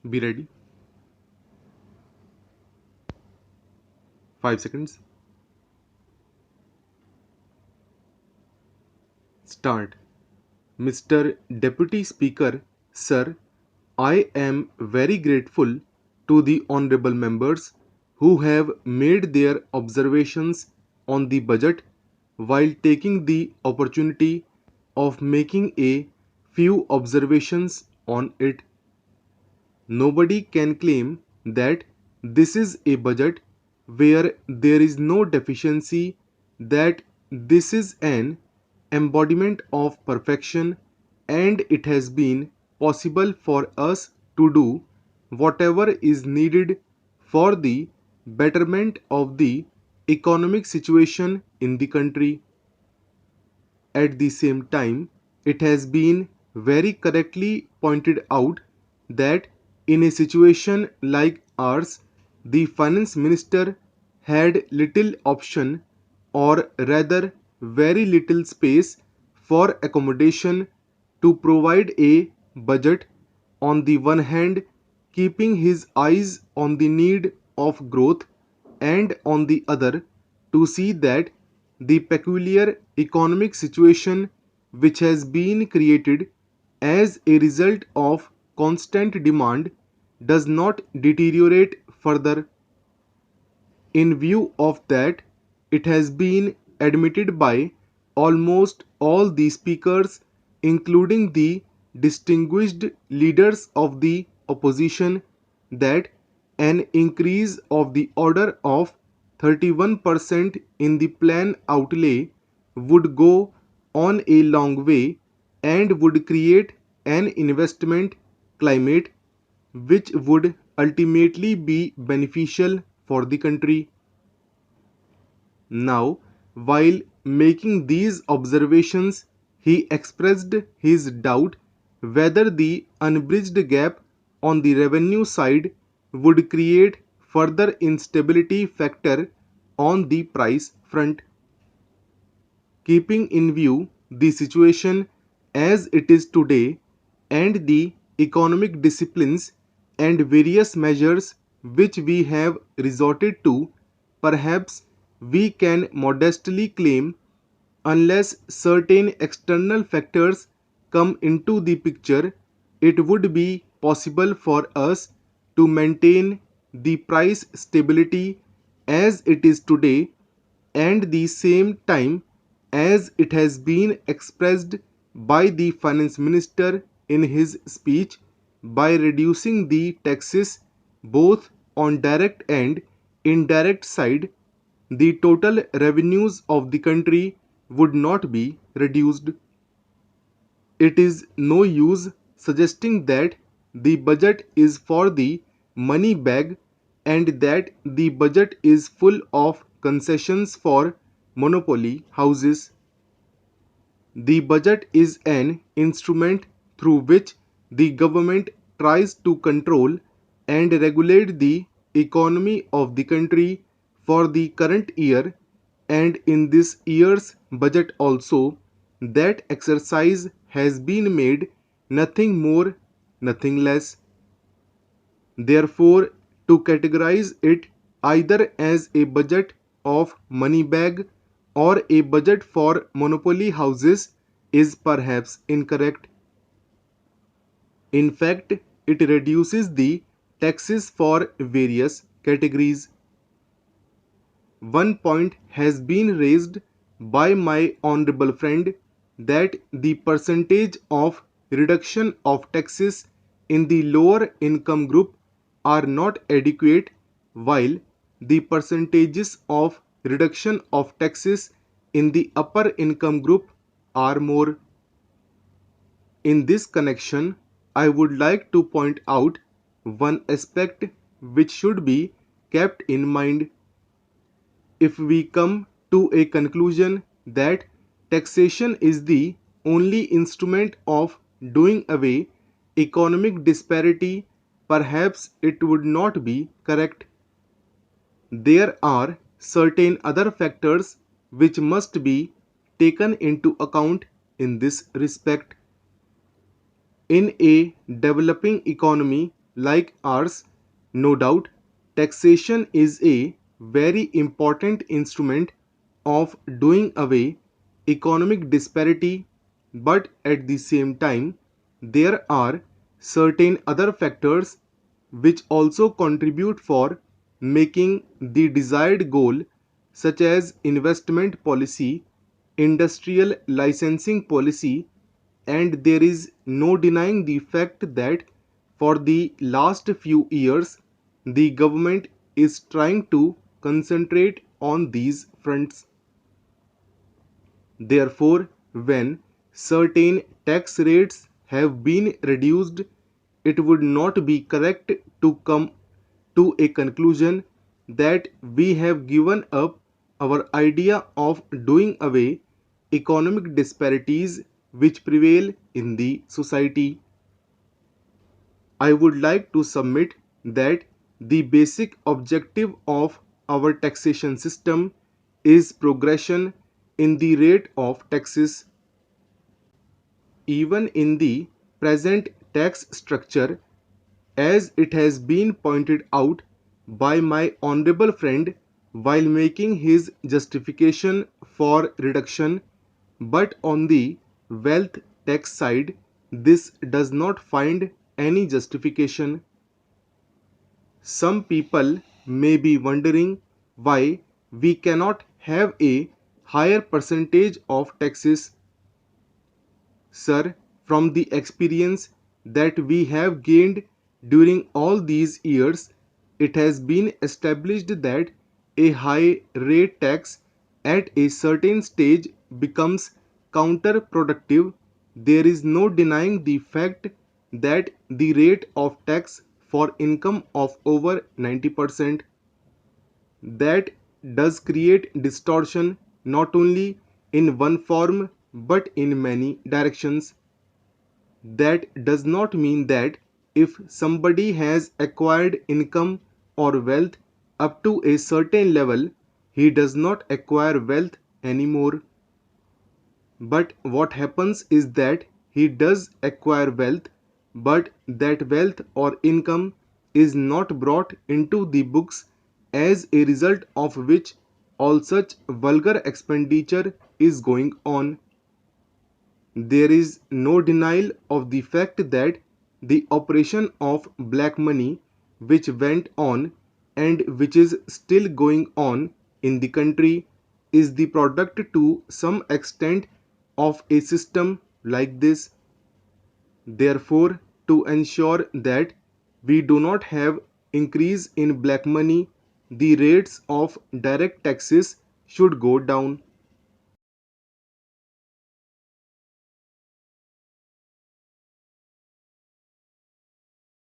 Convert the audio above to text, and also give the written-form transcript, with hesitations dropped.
Be ready. 5 seconds. Start. Mr. Deputy Speaker, Sir, I am very grateful to the honorable members who have made their observations on the budget while taking the opportunity of making a few observations on it. Nobody can claim that this is a budget where there is no deficiency, that this is an embodiment of perfection, and it has been possible for us to do whatever is needed for the betterment of the economic situation in the country. At the same time, it has been very correctly pointed out that in a situation like ours, the finance minister had little option, or rather very little space for accommodation, to provide a budget, on the one hand keeping his eyes on the need of growth, and on the other to see that the peculiar economic situation which has been created as a result of constant demand does not deteriorate further. In view of that, it has been admitted by almost all the speakers, including the distinguished leaders of the opposition, that an increase of the order of 31% in the plan outlay would go on a long way and would create an investment climate which would ultimately be beneficial for the country. Now, while making these observations, he expressed his doubt whether the unbridged gap on the revenue side would create further instability factor on the price front. Keeping in view the situation as it is today and the economic disciplines and various measures which we have resorted to, perhaps we can modestly claim, unless certain external factors come into the picture, it would be possible for us to maintain the price stability as it is today, and the same time as it has been expressed by the finance minister in his speech, by reducing the taxes both on direct and indirect side, the total revenues of the country would not be reduced. It is no use suggesting that the budget is for the money bag and that the budget is full of concessions for monopoly houses. The budget is an instrument through which the government tries to control and regulate the economy of the country for the current year, and in this year's budget also, that exercise has been made nothing more, nothing less. Therefore, to categorize it either as a budget of money bag or a budget for monopoly houses is perhaps incorrect. In fact, it reduces the taxes for various categories. One point has been raised by my honorable friend, that the percentage of reduction of taxes in the lower income group are not adequate, while the percentages of reduction of taxes in the upper income group are more. In this connection, I would like to point out one aspect which should be kept in mind. If we come to a conclusion that taxation is the only instrument of doing away economic disparity, perhaps it would not be correct. There are certain other factors which must be taken into account in this respect. In a developing economy like ours. No doubt, taxation is a very important instrument of doing away economic disparity, but at the same time, there are certain other factors which also contribute for making the desired goal, such as investment policy, industrial licensing policy, and there is no denying the fact that for the last few years the government is trying to concentrate on these fronts. Therefore, when certain tax rates have been reduced, it would not be correct to come to a conclusion that we have given up our idea of doing away economic disparities which prevail in the society. I would like to submit that the basic objective of our taxation system is progression in the rate of taxes. Even in the present tax structure, as it has been pointed out by my honorable friend while making his justification for reduction, but on the wealth tax side, this does not find any justification. Some people may be wondering why we cannot have a higher percentage of taxes. Sir, from the experience that we have gained during all these years, it has been established that a high rate tax at a certain stage becomes counterproductive. There is no denying the fact that the rate of tax for income of over 90%, that does create distortion not only in one form but in many directions. That does not mean that if somebody has acquired income or wealth up to a certain level, he does not acquire wealth anymore. But what happens is that he does acquire wealth, but that wealth or income is not brought into the books, as a result of which all such vulgar expenditure is going on. There is no denial of the fact that the operation of black money, which went on and which is still going on in the country, is the product to some extent of a system like this. Therefore, to ensure that we do not have increase in black money, the rates of direct taxes should go down.